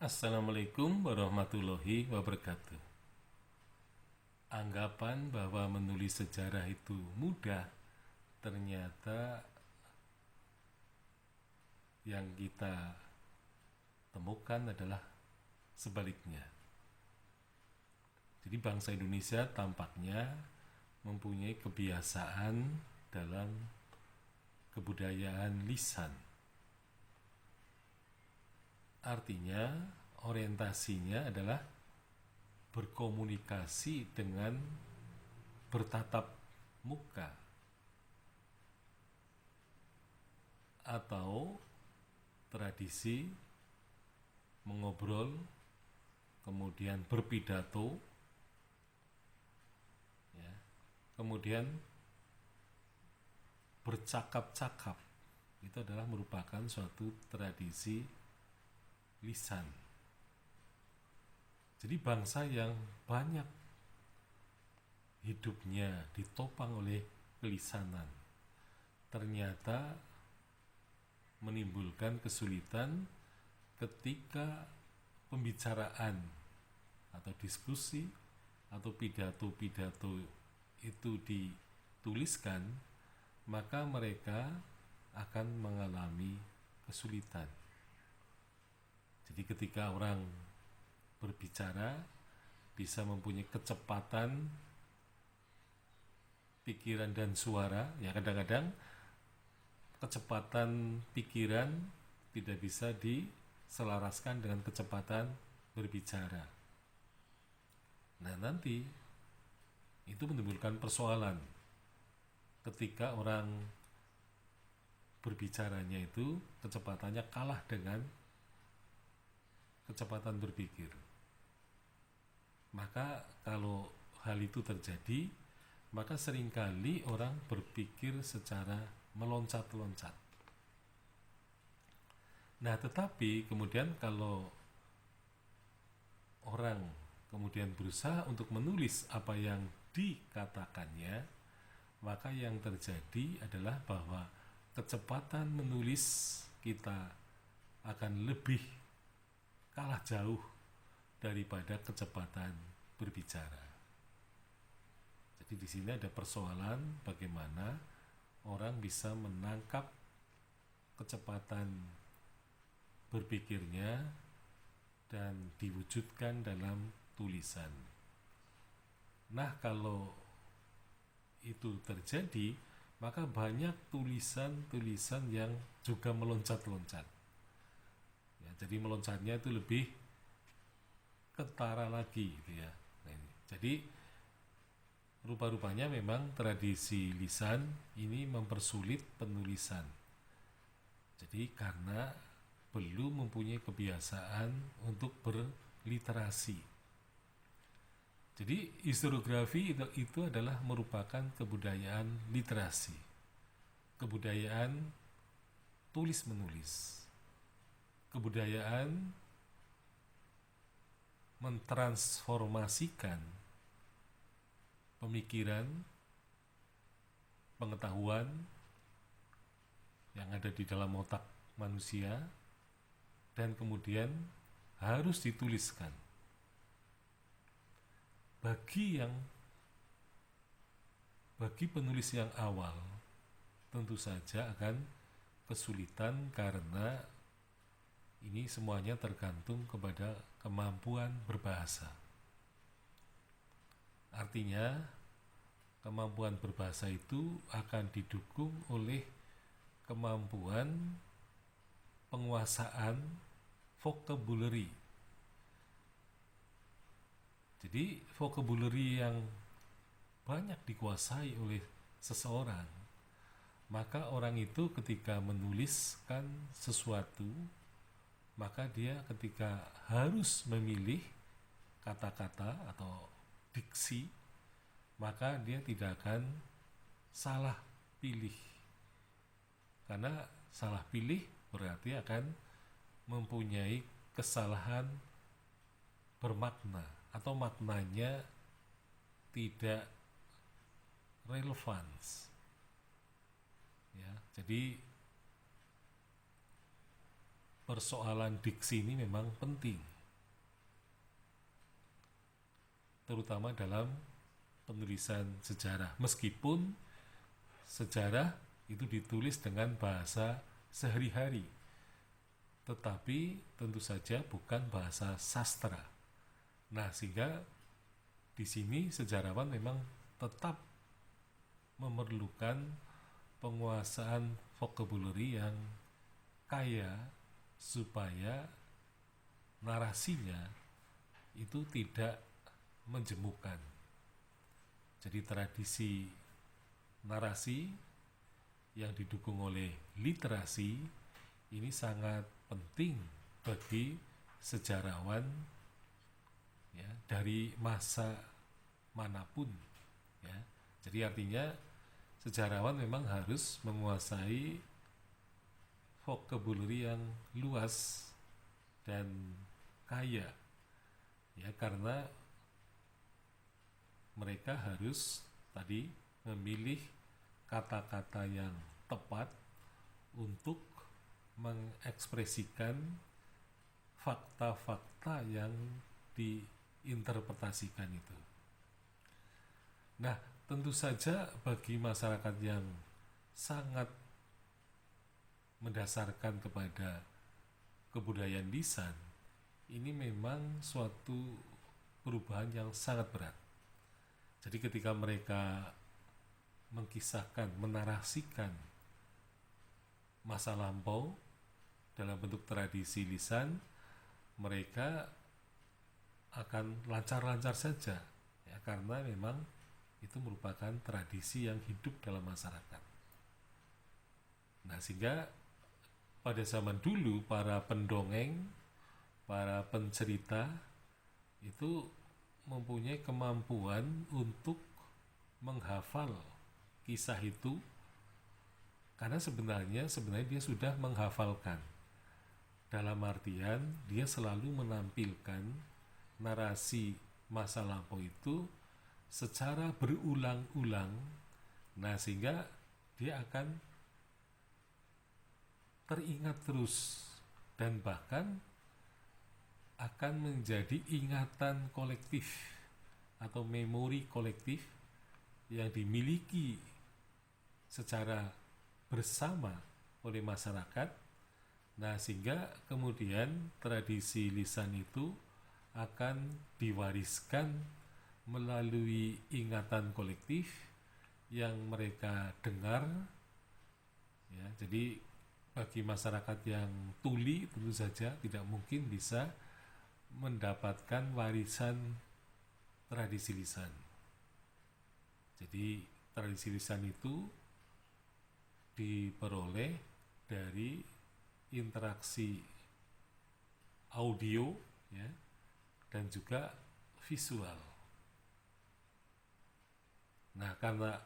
Assalamualaikum warahmatullahi wabarakatuh. Anggapan bahwa menulis sejarah itu mudah, ternyata yang kita temukan adalah sebaliknya. Jadi bangsa Indonesia tampaknya mempunyai kebiasaan dalam kebudayaan lisan. Artinya orientasinya adalah berkomunikasi dengan bertatap muka atau tradisi mengobrol, kemudian berpidato, ya, kemudian bercakap-cakap. Itu adalah merupakan suatu tradisi lisan. Jadi bangsa yang banyak hidupnya ditopang oleh kelisanan ternyata menimbulkan kesulitan ketika pembicaraan atau diskusi atau pidato-pidato itu dituliskan, maka mereka akan mengalami kesulitan. Jadi ketika orang berbicara bisa mempunyai kecepatan pikiran dan suara, ya kadang-kadang kecepatan pikiran tidak bisa diselaraskan dengan kecepatan berbicara. Nah, nanti itu menimbulkan persoalan ketika orang berbicaranya itu kecepatannya kalah dengan kecepatan berpikir. Maka kalau hal itu terjadi, maka seringkali orang berpikir secara meloncat-loncat. Nah, tetapi kemudian kalau orang kemudian berusaha untuk menulis apa yang dikatakannya, maka yang terjadi adalah bahwa kecepatan menulis kita akan lebih kalah jauh daripada kecepatan berbicara. Jadi di sini ada persoalan bagaimana orang bisa menangkap kecepatan berpikirnya dan diwujudkan dalam tulisan. Nah, kalau itu terjadi, maka banyak tulisan-tulisan yang juga meloncat-loncat. Ya, jadi meloncatnya itu lebih ketara lagi gitu ya. Nah, ini. Jadi rupa-rupanya memang tradisi lisan ini mempersulit penulisan. Jadi karena belum mempunyai kebiasaan untuk berliterasi. Jadi historiografi itu adalah merupakan kebudayaan literasi, kebudayaan tulis-menulis, kebudayaan mentransformasikan pemikiran, pengetahuan yang ada di dalam otak manusia dan kemudian harus dituliskan. Bagi penulis yang awal tentu saja akan kesulitan karena ini semuanya tergantung kepada kemampuan berbahasa. Artinya kemampuan berbahasa itu akan didukung oleh kemampuan penguasaan vocabulary. Jadi vocabulary yang banyak dikuasai oleh seseorang, maka orang itu ketika menuliskan sesuatu, maka dia ketika harus memilih kata-kata atau diksi, maka dia tidak akan salah pilih. Karena salah pilih berarti akan mempunyai kesalahan bermakna atau maknanya tidak relevan. Ya, jadi persoalan diksi ini memang penting. terutama dalam penulisan sejarah. Meskipun sejarah itu ditulis dengan bahasa sehari-hari, tetapi tentu saja bukan bahasa sastra. Nah, sehingga di sini sejarawan memang tetap memerlukan penguasaan vocabulary yang kaya supaya narasinya itu tidak menjemukan. Jadi tradisi narasi yang didukung oleh literasi ini sangat penting bagi sejarawan ya, dari masa manapun ya. Jadi artinya sejarawan memang harus menguasai vocabulary yang luas dan kaya ya, karena mereka harus tadi memilih kata-kata yang tepat untuk mengekspresikan fakta-fakta yang diinterpretasikan itu. Nah, tentu saja bagi masyarakat yang sangat mendasarkan kepada kebudayaan lisan, ini memang suatu perubahan yang sangat berat. Jadi ketika mereka mengkisahkan, menarasikan masa lampau dalam bentuk tradisi lisan, mereka akan lancar-lancar saja ya, karena memang itu merupakan tradisi yang hidup dalam masyarakat. Nah, sehingga pada zaman dulu para pendongeng, para pencerita itu mempunyai kemampuan untuk menghafal kisah itu, karena sebenarnya dia sudah menghafalkan. Dalam artian dia selalu menampilkan narasi masa lampau itu secara berulang-ulang. Nah, sehingga dia akan teringat terus dan bahkan akan menjadi ingatan kolektif atau memori kolektif yang dimiliki secara bersama oleh masyarakat. Nah, sehingga kemudian tradisi lisan itu akan diwariskan melalui ingatan kolektif yang mereka dengar ya. Jadi bagi masyarakat yang tuli tentu saja tidak mungkin bisa mendapatkan warisan tradisi lisan. Jadi tradisi lisan itu diperoleh dari interaksi audio ya, dan juga visual. Nah, karena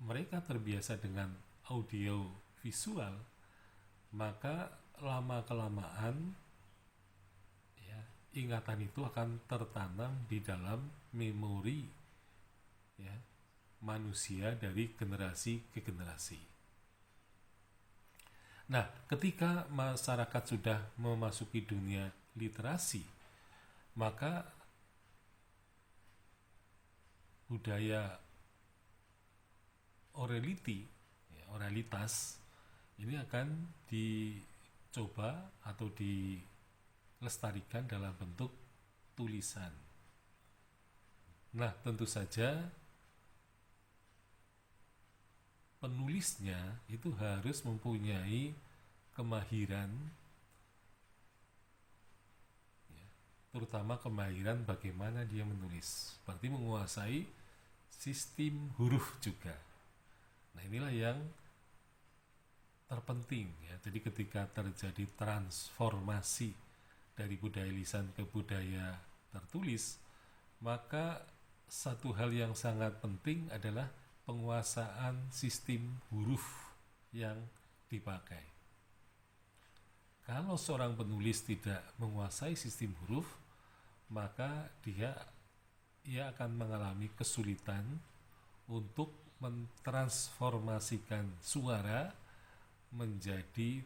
mereka terbiasa dengan audio visual, maka lama-kelamaan ya, ingatan itu akan tertanam di dalam memori ya, manusia dari generasi ke generasi. Nah, ketika masyarakat sudah memasuki dunia literasi, maka budaya oralitas ini akan dicoba atau dilestarikan dalam bentuk tulisan. Nah, tentu saja penulisnya itu harus mempunyai kemahiran ya, terutama kemahiran bagaimana dia menulis, berarti menguasai sistem huruf juga. Nah, inilah yang terpenting ya. Jadi ketika terjadi transformasi dari budaya lisan ke budaya tertulis, maka satu hal yang sangat penting adalah penguasaan sistem huruf yang dipakai. Kalau seorang penulis tidak menguasai sistem huruf, maka dia akan mengalami kesulitan untuk mentransformasikan suara menjadi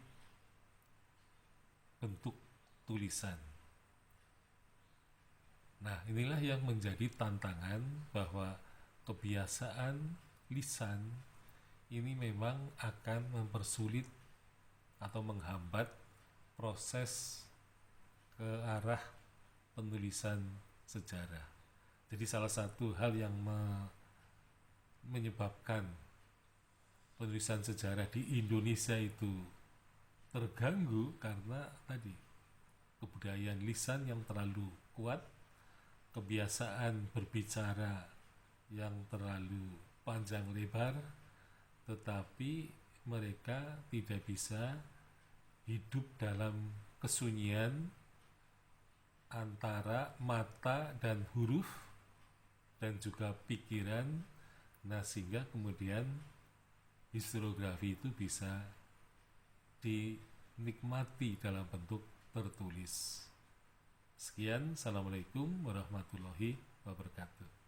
bentuk tulisan. Nah, inilah yang menjadi tantangan bahwa kebiasaan lisan ini memang akan mempersulit atau menghambat proses ke arah penulisan sejarah. Jadi salah satu hal yang menyebabkan penulisan sejarah di Indonesia itu terganggu karena tadi kebudayaan lisan yang terlalu kuat, kebiasaan berbicara yang terlalu panjang lebar, tetapi mereka tidak bisa hidup dalam kesunyian antara mata dan huruf dan juga pikiran. Nah, sehingga kemudian historiografi itu bisa dinikmati dalam bentuk tertulis. Sekian, Assalamualaikum warahmatullahi wabarakatuh.